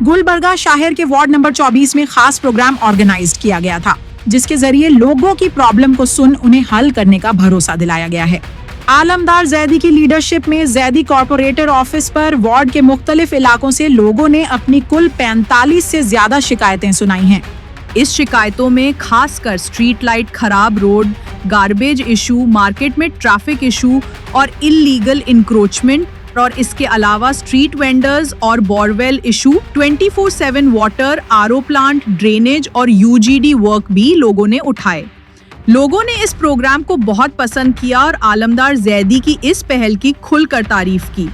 गुलबर्गा शहर के ward number 24 में खास प्रोग्राम ऑर्गेनाइज किया गया था, जिसके जरिए लोगों की प्रॉब्लम को सुन उन्हें हल करने का भरोसा दिलाया गया है। आलमदार जैदी की लीडरशिप में जैदी कॉर्पोरेटर ऑफिस पर वार्ड के मुख्तलिफ इलाकों से लोगों ने अपनी कुल 45 से ज्यादा शिकायतें सुनाई हैं। इस शिकायतों में खासकर स्ट्रीट लाइट, खराब रोड, गार्बेज इशू, मार्केट में ट्रैफिक इशू और इल्लीगल इंक्रोचमेंट और इसके अलावा स्ट्रीट वेंडर्स और borewell issue, 24/7 water, RO plant, drainage और यूजीडी वर्क भी लोगों ने उठाए। लोगों ने इस प्रोग्राम को बहुत पसंद किया और आलमदार जैदी की इस पहल की खुलकर तारीफ की।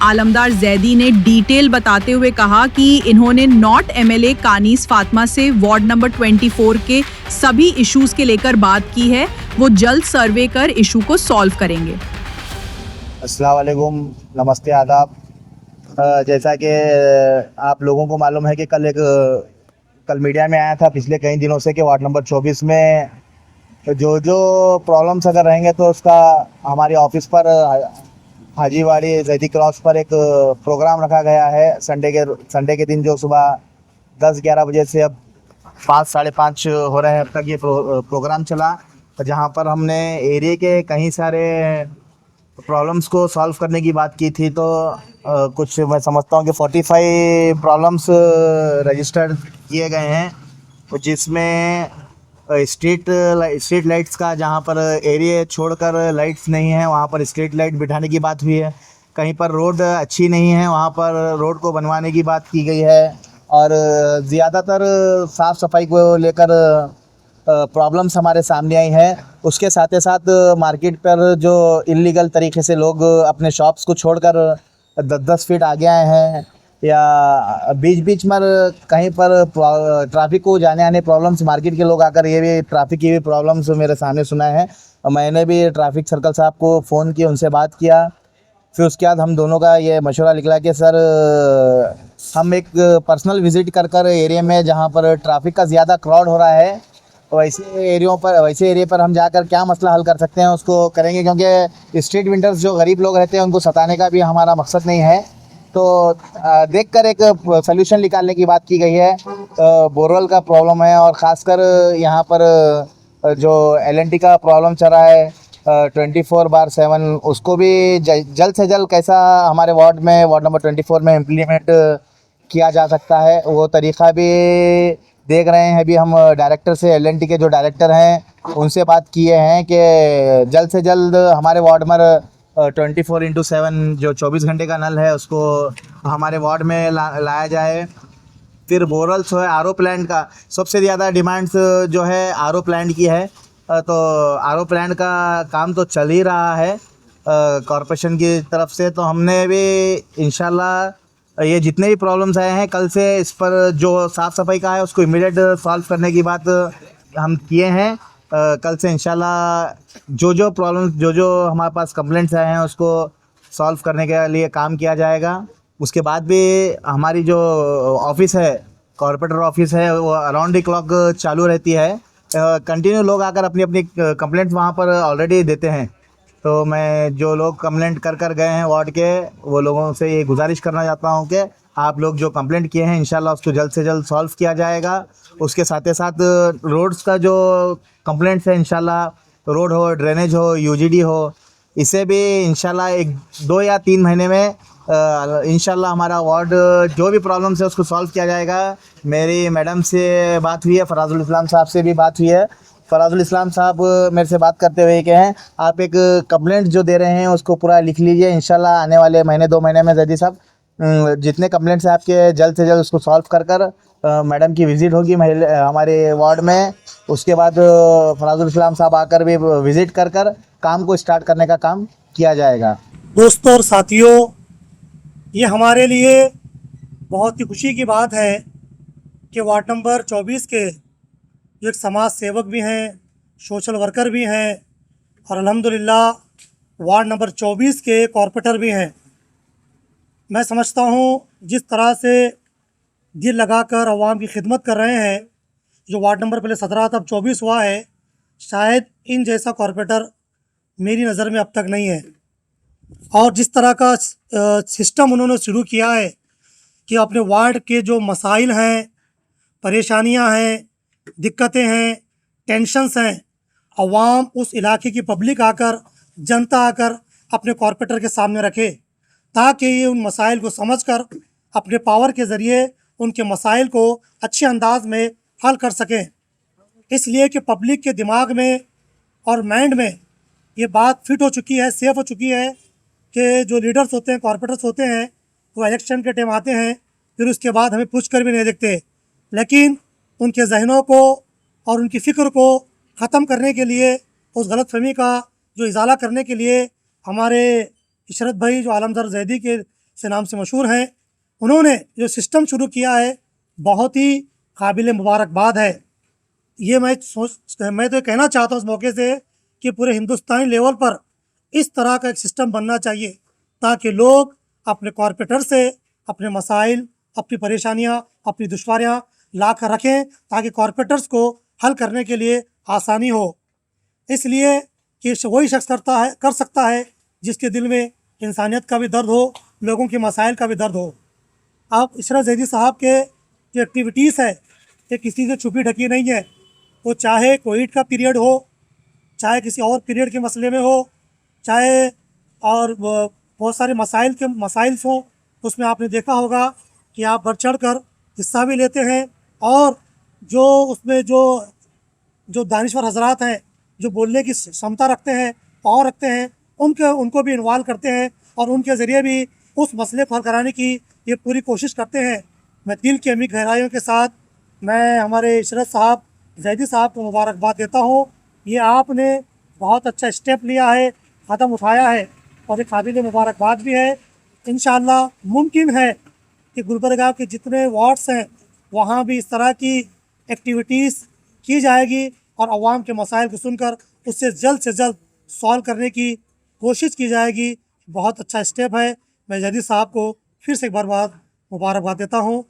आलमदार जैदी ने डिटेल बताते हुए कहा कि इन्होंने नॉट एमएलए कानीस फातिमा से वार्ड नंबर 24 के सभी इश्यूज के लेकर बात की है। वो जल्द सर्वे कर इशू को सॉल्व करेंगे। अस्सलाम वालेकुम, नमस्ते, आदाब। जैसा कि आप लोगों को मालूम है कि कल मीडिया में आया था पिछले कई दिनों से कि वार्ड नंबर 24 में जो प्रॉब्लम्स अगर रहेंगे तो उसका हमारे ऑफिस पर हाजीवाड़ी जैदी क्रॉस पर एक प्रोग्राम रखा गया है संडे के दिन, जो सुबह 10-11 बजे से अब 5 साढ़े 5 हो रहे हैं अब तक ये प्रोग्राम चला, जहाँ पर हमने एरिया के कई सारे प्रॉब्लम्स को सॉल्व करने की बात की थी। तो कुछ मैं समझता हूँ कि 45 प्रॉब्लम्स रजिस्टर्ड किए गए हैं, तो जिसमें स्ट्रीट लाइट्स का, जहाँ पर एरिया छोड़कर लाइट्स नहीं है वहाँ पर स्ट्रीट लाइट बिठाने की बात हुई है। कहीं पर रोड अच्छी नहीं है, वहाँ पर रोड को बनवाने की बात की गई है। और ज़्यादातर साफ़ सफाई को लेकर प्रॉब्लम्स हमारे सामने आई हैं। उसके साथ ही साथ मार्केट पर जो इल्लीगल तरीके से लोग अपने शॉप्स को छोड़कर 10-10 फीट आगे आए हैं, या बीच में कहीं पर ट्रैफिक को जाने आने प्रॉब्लम्स, मार्केट के लोग आकर ये भी ट्रैफिक की भी प्रॉब्लम्स मेरे सामने सुनाए हैं। और मैंने भी ट्रैफिक सर्कल साहब को फ़ोन किया, उनसे बात किया। फिर उसके बाद हम दोनों का ये मशवरा निकला कि सर हम एक पर्सनल विज़िट कर एरिया में जहाँ पर ट्रैफिक का ज़्यादा क्राउड हो रहा है, वैसे एरिया पर हम जाकर क्या मसला हल कर सकते हैं उसको करेंगे, क्योंकि स्ट्रीट वेंडर्स जो गरीब लोग रहते हैं उनको सताने का भी हमारा मकसद नहीं है। तो देखकर एक सलूशन निकालने की बात की गई है। बोरवेल का प्रॉब्लम है और ख़ासकर यहाँ पर जो एलएनटी का प्रॉब्लम चल रहा है 24/7, उसको भी जल्द से जल्द कैसा हमारे वार्ड नंबर 24 में इम्प्लीमेंट किया जा सकता है, वो तरीक़ा भी देख रहे हैं। अभी हम डायरेक्टर से, एलएनटी के जो डायरेक्टर हैं उनसे बात किए हैं कि जल्द से जल्द हमारे वार्ड में 24/7 जो 24 घंटे का नल है उसको हमारे वार्ड में लाया जाए। फिर बोरवेल्स है, आरओ प्लांट का सबसे ज़्यादा डिमांड्स जो है आरओ प्लांट की है। तो आरओ प्लांट का काम तो चल ही रहा है कॉरपोरेशन की तरफ से। तो हमने भी इंशाल्लाह ये जितने भी प्रॉब्लम्स आए हैं कल से इस पर जो साफ़ सफाई का है उसको इमीडिएट सॉल्व करने की बात हम किए हैं। कल से इंशाल्लाह जो प्रॉब्लम्स जो हमारे पास कंप्लेंट्स आए हैं उसको सॉल्व करने के लिए काम किया जाएगा। उसके बाद भी हमारी जो ऑफ़िस है, कॉर्पोरेटर ऑफिस है, वो अराउंड द क्लॉक चालू रहती है। कंटिन्यू लोग आकर अपनी कंप्लेंट्स वहाँ पर ऑलरेडी देते हैं। तो मैं जो लोग कंप्लेंट कर गए हैं वार्ड के, वो लोगों से ये गुजारिश करना चाहता हूँ कि आप लोग जो कंप्लेंट किए हैं इंशाल्लाह उसको जल्द से जल्द सॉल्व किया जाएगा। उसके साथ ही साथ रोड्स का जो कंप्लेंट्स है इंशाल्लाह, रोड हो, ड्रेनेज हो, यूजीडी हो, इसे भी इंशाल्लाह 1-2 या 3 महीने में इंशाल्लाह हमारा वार्ड जो भी प्रॉब्लम्स है उसको सॉल्व किया जाएगा। मेरी मैडम से बात हुई है, फराजुल इस्लाम साहब से भी बात हुई है। फराजुल इस्लाम साहब मेरे से बात करते हुए कहे हैं आप एक कंप्लेंट जो दे रहे हैं उसको पूरा लिख लीजिए, इंशाल्लाह आने वाले महीने 2 महीने में जैदी साहब जितने कंप्लेंट्स हैं आपके जल्द से जल्द उसको सॉल्व कर मैडम की विज़िट होगी हमारे वार्ड में। उसके बाद फराजुल इस्लाम साहब आकर भी विज़िट कर काम को स्टार्ट करने का काम किया जाएगा। दोस्तों और साथियों, ये हमारे लिए बहुत ही खुशी की बात है कि वार्ड नंबर 24 के जो एक समाज सेवक भी हैं, सोशल वर्कर भी हैं और अल्हम्दुलिल्लाह वार्ड नंबर 24 के कॉर्पोरेटर भी हैं। मैं समझता हूँ जिस तरह से दिल लगाकर आवाम की खिदमत कर रहे हैं, जो वार्ड नंबर पहले 17 था अब 24 हुआ है, शायद इन जैसा कॉर्पोरेटर मेरी नज़र में अब तक नहीं है। और जिस तरह का सिस्टम उन्होंने शुरू किया है कि अपने वार्ड के जो मसाइल हैं, परेशानियां हैं, दिक्कतें हैं, टेंशन्स हैं, अवाम उस इलाके की पब्लिक आकर, जनता आकर अपने कॉरपोरेटर के सामने रखे, ताकि ये उन मसाइल को समझकर अपने पावर के ज़रिए उनके मसाइल को अच्छे अंदाज में हल कर सकें। इसलिए कि पब्लिक के दिमाग में और माइंड में ये बात फिट हो चुकी है, सेफ हो चुकी है कि जो लीडर्स होते हैं, कॉरपोरेटर्स होते हैं, वो इलेक्शन के टाइम आते हैं, फिर उसके बाद हमें पूछ कर भी नहीं देखते। लेकिन उनके जहनों को और उनकी फ़िक्र को ख़त्म करने के लिए, उस गलतफहमी का जो इजाला करने के लिए हमारे इशरत भाई जो आलमदार जैदी के से नाम से मशहूर हैं, उन्होंने जो सिस्टम शुरू किया है बहुत ही काबिल मुबारकबाद है। ये मैं तो कहना चाहता हूँ इस मौके से कि पूरे हिंदुस्तानी लेवल पर इस तरह का एक सिस्टम बनना चाहिए, ताकि लोग अपने कॉरपोरेटर से अपने मसाइल, अपनी परेशानियाँ, अपनी दुश्वारियाँ ला कर रखें, ताकि कॉरपोरेटर्स को हल करने के लिए आसानी हो। इसलिए कि वही शख्स कर सकता है जिसके दिल में इंसानियत का भी दर्द हो, लोगों के मसाइल का भी दर्द हो। आप इशरत जैदी साहब के जो एक्टिविटीज़ है ये किसी से छुपी ढकी नहीं है। वो चाहे कोविड का पीरियड हो, चाहे किसी और पीरियड के मसले में हो, चाहे और बहुत सारे मसाइल्स हों, उसमें आपने देखा होगा कि आप बढ़ चढ़ कर हिस्सा भी लेते हैं, और जो उसमें जो दानिश्वर हजरात हैं, जो बोलने की क्षमता रखते हैं, पावर रखते हैं, उनको भी इन्वॉल्व करते हैं और उनके ज़रिए भी उस मसले को हल कराने की ये पूरी कोशिश करते हैं। मैं दिल की अमीर गहराइयों के साथ मैं हमारे इशरत साहब जैदी साहब को मुबारकबाद देता हूँ। ये आपने बहुत अच्छा स्टेप लिया है, कदम उठाया है, और एक काबिल मुबारकबाद भी है। इंशाअल्लाह मुमकिन है कि गुलबर्गा के जितने वार्ड्स हैं वहाँ भी इस तरह की एक्टिविटीज़ की जाएगी और आवाम के मसाइल को सुनकर उससे जल्द सॉल्व करने की कोशिश की जाएगी। बहुत अच्छा स्टेप है। मैं जैदी साहब को फिर से एक बार मुबारकबाद देता हूँ।